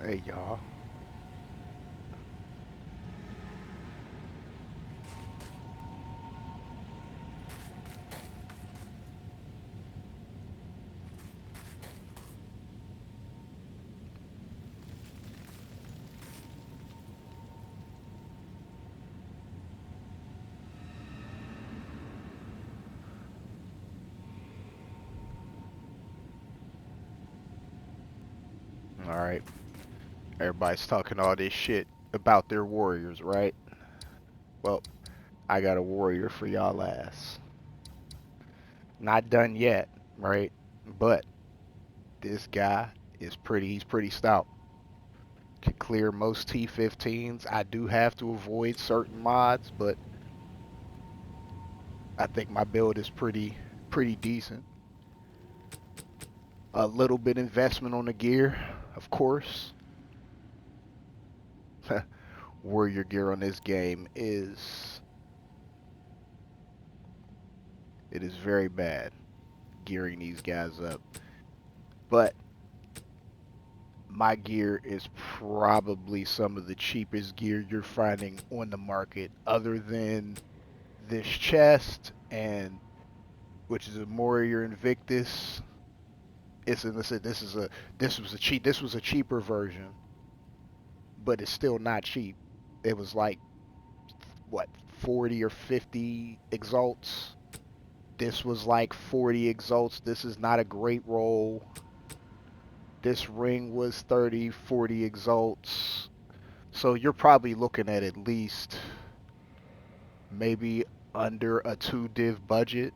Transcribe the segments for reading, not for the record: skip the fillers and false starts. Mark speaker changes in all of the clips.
Speaker 1: Hey y'all. All right. Everybody's talking all this shit about their warriors, right? Well, I got a warrior for y'all ass. Not done yet, right? But this guy he's pretty stout. Can clear most T15s. I do have to avoid certain mods, but I think my build is pretty decent. A little bit investment on the gear, of course. Warrior gear on this game is it is very bad gearing these guys up. But my gear is probably some of the cheapest gear you're finding on the market other than this chest and which is a Warrior Invictus. It's in this was a cheaper version, but it's still not cheap. It was like what 40 or 50 exalts. This was like 40 exalts. This is not a great roll. This ring was 30, 40 exalts. So you're probably looking at least maybe under a 2 div budget.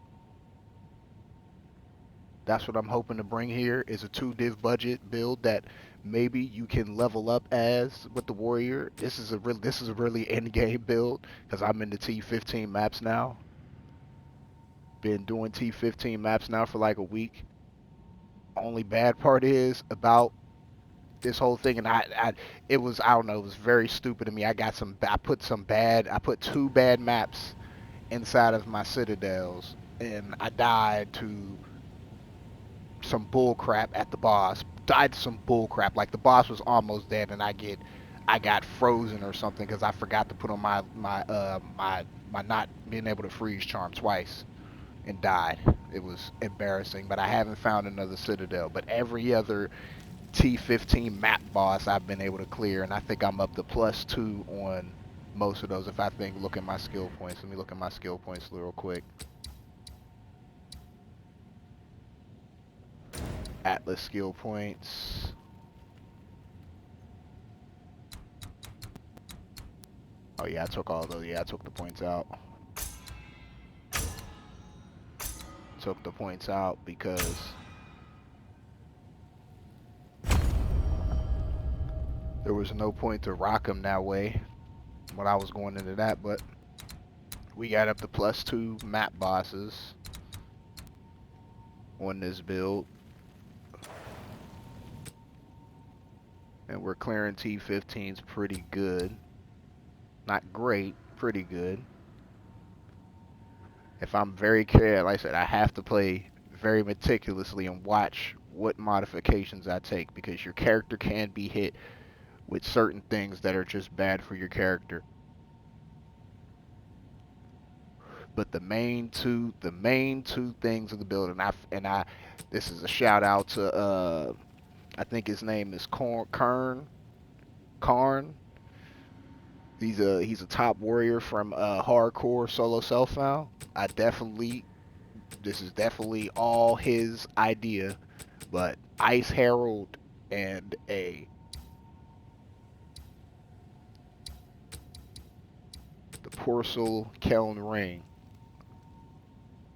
Speaker 1: That's what I'm hoping to bring here is a 2 div budget build that maybe you can level up as with the warrior. This is a really end game build because I'm in the T15 maps now. Been doing T15 maps now for like a week. Only bad part is about this whole thing, and it was I don't know, it was very stupid of me. I put 2 bad maps inside of my citadels, and I died to some bull crap at the boss. Died to some bull crap. Like the boss was almost dead, and I got frozen or something because I forgot to put on my not being able to freeze charm twice and died. It was embarrassing, but I haven't found another citadel. But every other T15 map boss I've been able to clear, and I think I'm up to +2 on most of those. If I think look at my skill points, let me look at my skill points real quick. Atlas skill points. Oh yeah, I took all those. Yeah, I took the points out. Took the points out because there was no point to rock them that way when I was going into that. But we got up to +2 map bosses on this build, and we're clearing T15s pretty good. Not great, pretty good. If I'm very careful, like I said, I have to play very meticulously and watch what modifications I take because your character can be hit with certain things that are just bad for your character. But the main two things of the build, this is a shout out to I think his name is Karn. He's a top warrior from hardcore solo self found. I definitely This is definitely all his idea, but Ice Herald and a the Porcel Keln ring.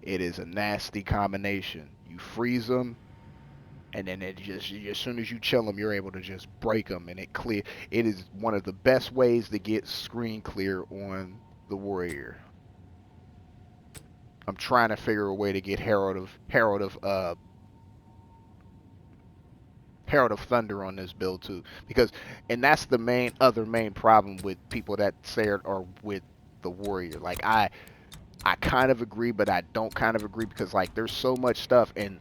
Speaker 1: It is a nasty combination. You freeze them, and then it just as soon as you chill them, you're able to just break them, and it clear. It is one of the best ways to get screen clear on the warrior. I'm trying to figure a way to get Herald of Thunder on this build too, because and that's the main problem with people that say it are with the warrior. Like I kind of agree, but I don't kind of agree because like there's so much stuff, and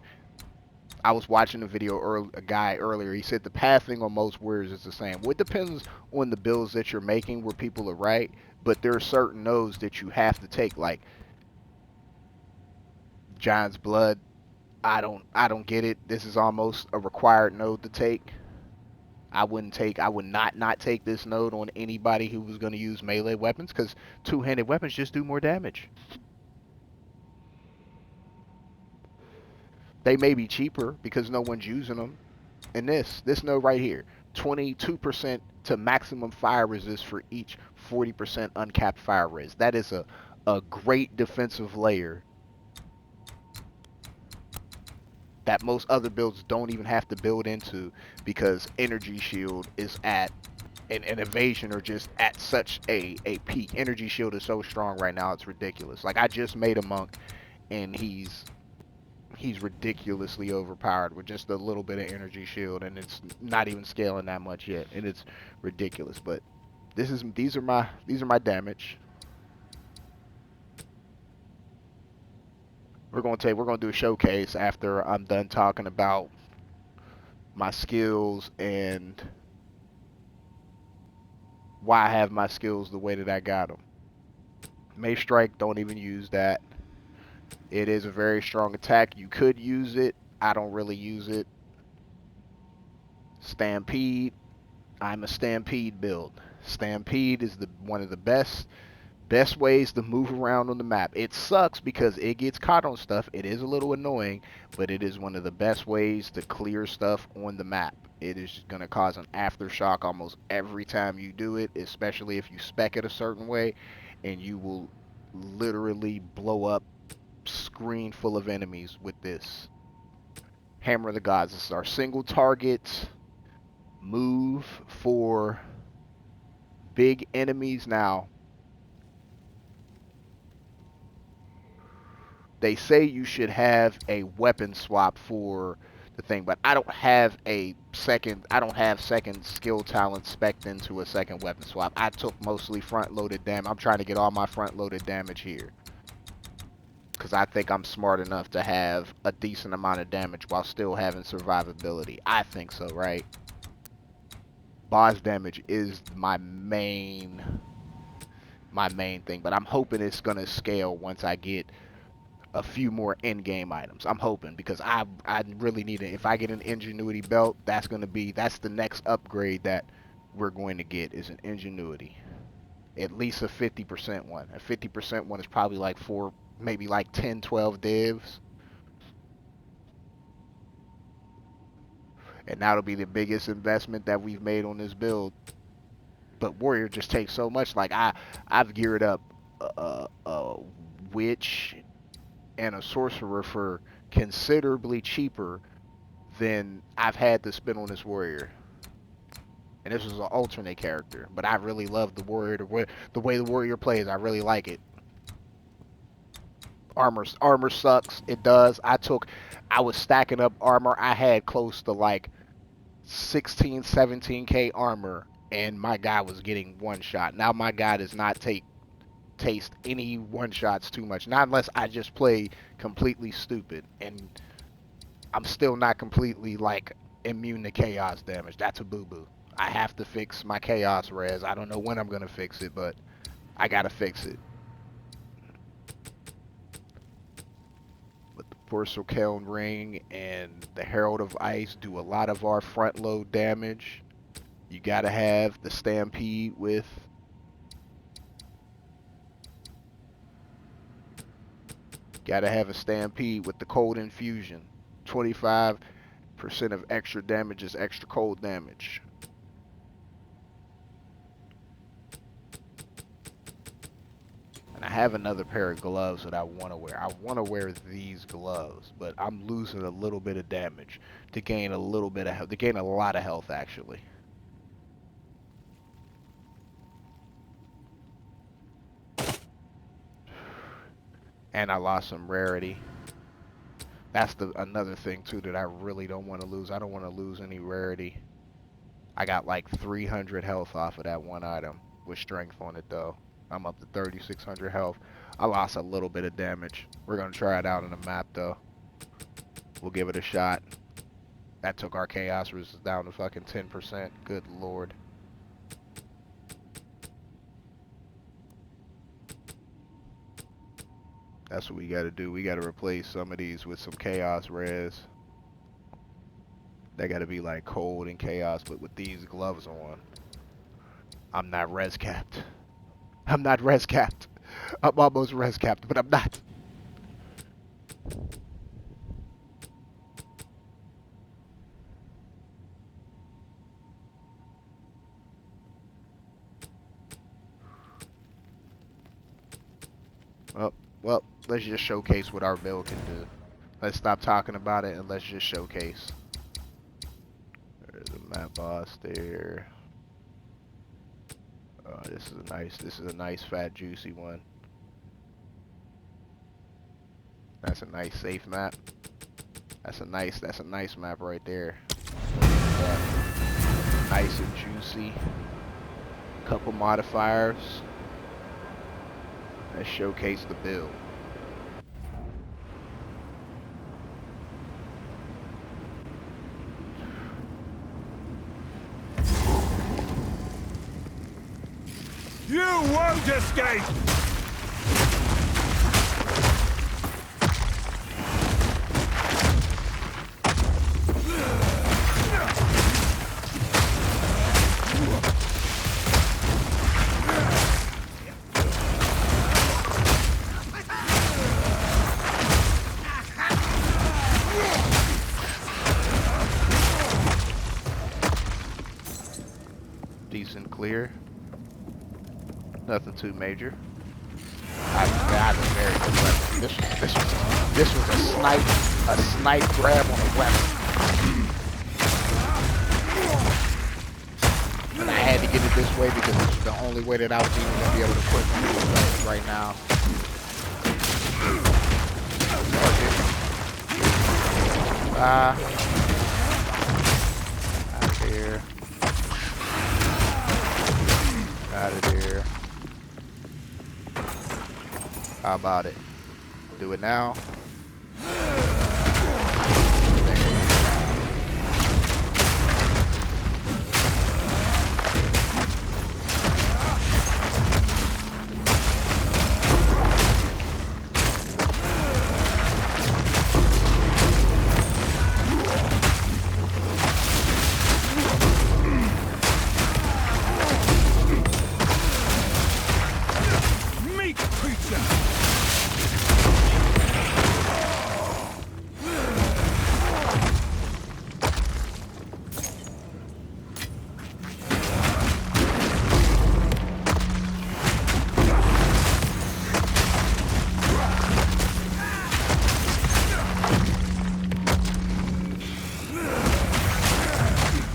Speaker 1: I was watching a video a guy earlier. He said the pathing on most warriors is the same. Well, it depends on the builds that you're making, where people are right. But there are certain nodes that you have to take, like Giant's Blood. I don't get it. This is almost a required node to take. I would not take this node on anybody who was going to use melee weapons, because two-handed weapons just do more damage. They may be cheaper because no one's using them. And this node right here, 22% to maximum fire resist for each 40% uncapped fire res. That is a great defensive layer that most other builds don't even have to build into, because energy shield is at and evasion are just at such a peak. Energy shield is so strong right now, it's ridiculous. Like, I just made a monk and he's ridiculously overpowered with just a little bit of energy shield, and it's not even scaling that much yet, and it's ridiculous. But these are my damage. We're gonna do a showcase after I'm done talking about my skills and why I have my skills the way that I got them. Mace Strike, don't even use that. It is a very strong attack. You could use it. I don't really use it. Stampede. I'm a Stampede build. Stampede is one of the best ways to move around on the map. It sucks because it gets caught on stuff. It is a little annoying, but it is one of the best ways to clear stuff on the map. It is going to cause an aftershock almost every time you do it, especially if you spec it a certain way, and you will literally blow up screen full of enemies with this. Hammer of the Gods. This is our single target move for big enemies. Now, they say you should have a weapon swap for the thing, but I don't have second skill talent spec'd into a second weapon swap. I took mostly front loaded damage. I'm trying to get all my front loaded damage here, because I think I'm smart enough to have a decent amount of damage while still having survivability. I think so, right? Boss damage is my main thing, but I'm hoping it's gonna scale once I get a few more in-game items. I'm hoping, because I really need it. If I get an ingenuity belt, that's the next upgrade that we're going to get, is an ingenuity. At least a 50% one. A 50% one is probably like maybe like 10, 12 divs. And that'll be the biggest investment that we've made on this build. But Warrior just takes so much. Like, I've geared up a witch and a sorcerer for considerably cheaper than I've had to spend on this warrior. And this was an alternate character, but I really love the warrior, the way the warrior plays. I really like it. Armor sucks. It does. I was stacking up armor. I had close to like 16, 17k armor, and my guy was getting one shot. Now my guy does not taste any one shots too much. Not unless I just play completely stupid, and I'm still not completely like immune to chaos damage. That's a boo-boo. I have to fix my chaos res. I don't know when I'm gonna fix it, but I gotta fix it. But the Porcelain Ring and the Herald of Ice do a lot of our front load damage. You gotta have the Stampede with a Stampede with the Cold Infusion. 25% of extra damage is extra cold damage. And I have another pair of gloves that I want to wear. I want to wear these gloves, but I'm losing a little bit of damage to gain a little bit of health, to gain a lot of health actually. And I lost some rarity. That's another thing too that I really don't want to lose. I don't want to lose any rarity. I got like 300 health off of that one item with strength on it though. I'm up to 3,600 health. I lost a little bit of damage. We're gonna try it out on the map though. We'll give it a shot. That took our chaos resistance down to fucking 10%. Good lord. That's what we gotta do. We gotta replace some of these with some chaos res. They gotta be like cold and chaos, but with these gloves on. I'm not res capped. I'm not res capped. I'm almost res capped, but I'm not. Well, let's just showcase what our build can do. Let's stop talking about it and let's just showcase. There's a map boss there. This is a nice fat juicy one. That's a nice safe map. That's a nice map right there. Nice and juicy. Couple modifiers. Let's showcase the build.
Speaker 2: You won't escape!
Speaker 1: Decent clear. Nothing too major. I was very good weapon. This was a snipe grab on a weapon. And I had to get it this way because this was the only way that I was even gonna be able to put it right now. Out of here. Out of there. How about it? Do it now.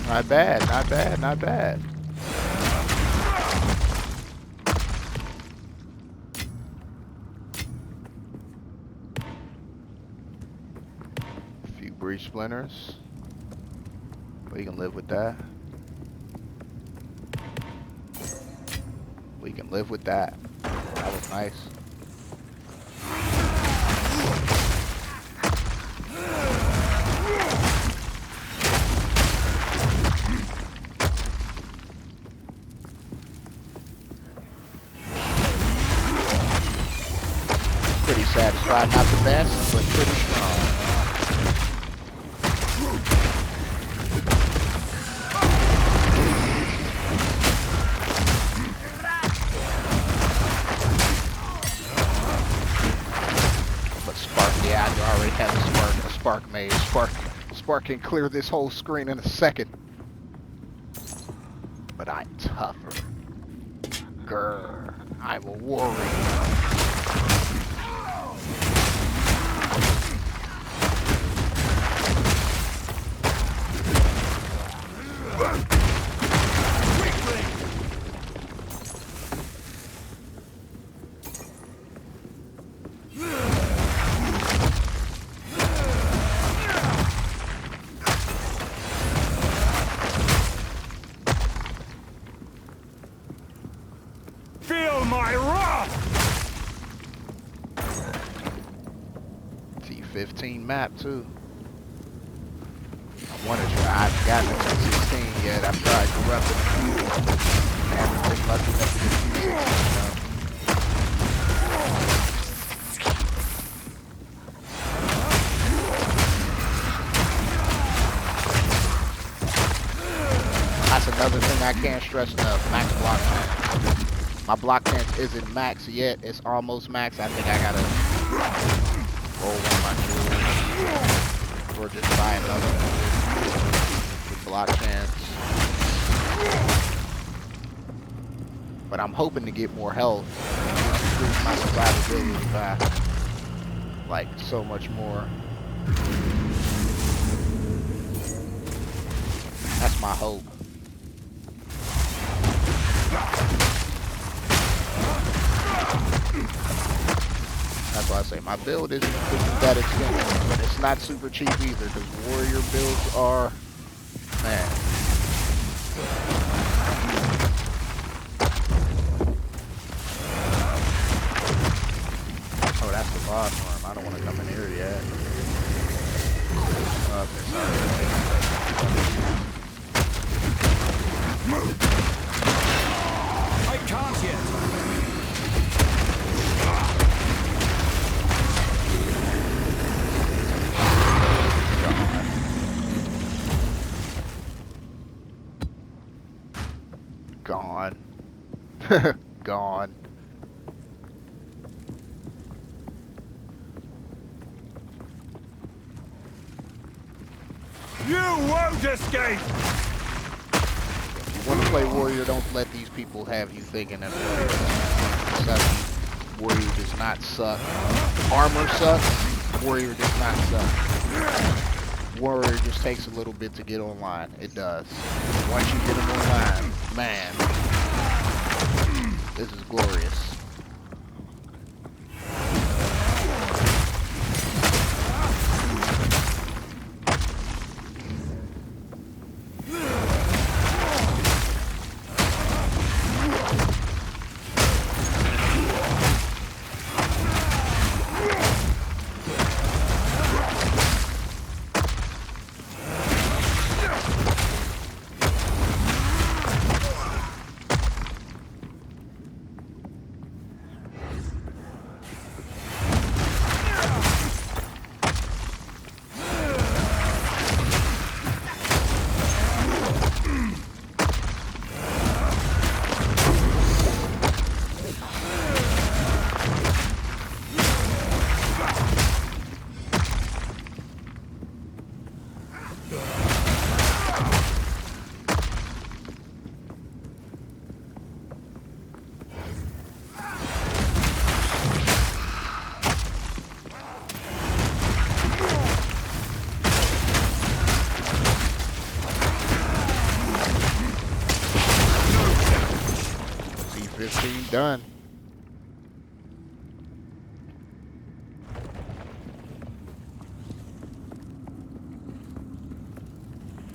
Speaker 1: Not bad, not bad, not bad. A few breach splinters. We can live with that. We can live with that. That was nice. Pretty satisfied, not the best, but pretty strong. But Spark, yeah, I already have a spark made. Spark can clear this whole screen in a second. But I'm tougher. Grr, I'm a warrior.
Speaker 2: Feel my wrath!
Speaker 1: T15 map too. want to try. I haven't gotten it to 16 yet. I've tried corrupting a few. I haven't been lucky enough to get a few. That's another thing I can't stress enough. Max block chance. My block chance isn't max yet. It's almost max. I think I gotta roll one of my jewels. Or just buy another one with block chance. But I'm hoping to get more health. Improve my survivability by like so much more. That's my hope. That's why I say my build isn't that expensive, but it's not super cheap either, because warrior builds are, man. Oh, that's the boss farm. I don't want to come in here yet. Oh,
Speaker 2: I can't yet.
Speaker 1: Gone. Gone.
Speaker 2: You won't escape!
Speaker 1: If you want to play warrior, don't let these people have you thinking that warrior does not suck. Armor sucks. Warrior does not suck. Warrior just takes a little bit to get online. It does. Once you get them online, man, this is glorious. Done.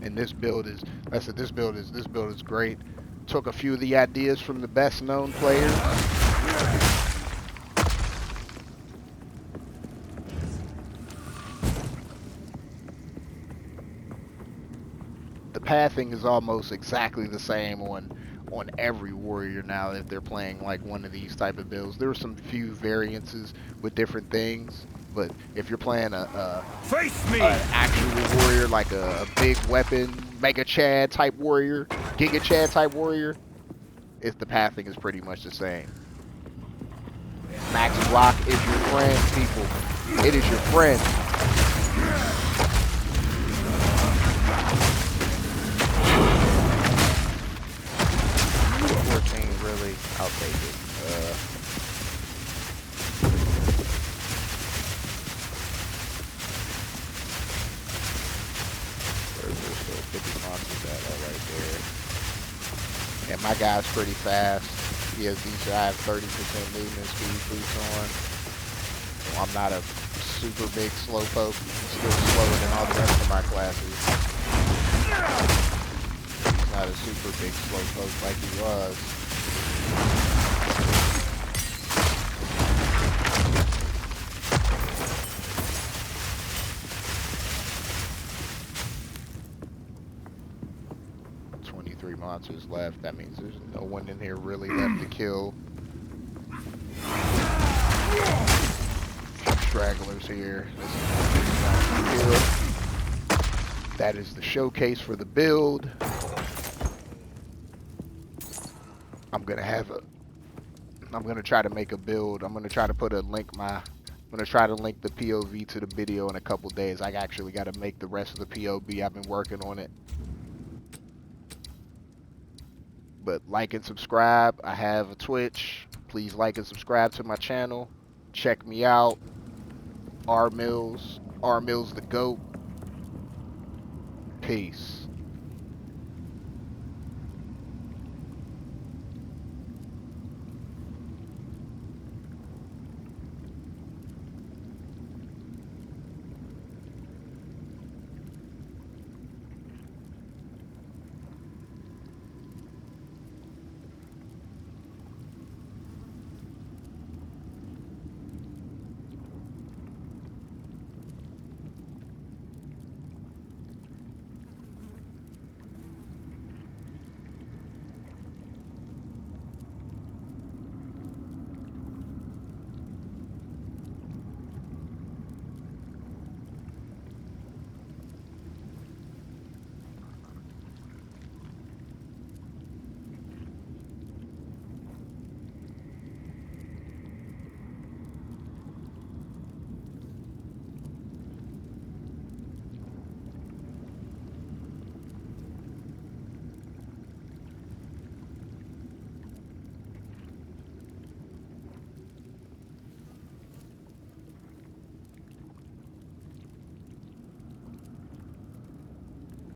Speaker 1: And this build is, like I said, this build is great. Took a few of the ideas from the best known players. The pathing is almost exactly the same on every warrior now if they're playing like one of these type of builds. There are some few variances with different things, but if you're playing
Speaker 2: Face me!
Speaker 1: an actual warrior, like a big weapon, Mega Chad type warrior, Giga Chad type warrior, the pathing is pretty much the same. Max block is your friend, people. It is your friend. Really, I'll take it. Where's this little 50 monsters at? Oh, right there. And my guy's pretty fast. He has these. I have 30% movement speed boost on. So I'm not a super big slowpoke. I'm still slower than all the rest of my classes. He's not a super big slowpoke like he was. 23 monsters left. That means there's no one in here really left to kill. Few stragglers here. This is one to kill. That is the showcase for the build. I'm gonna try to make a build. I'm gonna try to put a link I'm gonna try to link the POV to the video in a couple days. I actually got to make the rest of the POV. I've been working on it. But like and subscribe. I have a Twitch. Please like and subscribe to my channel. Check me out. R Mills the GOAT. Peace.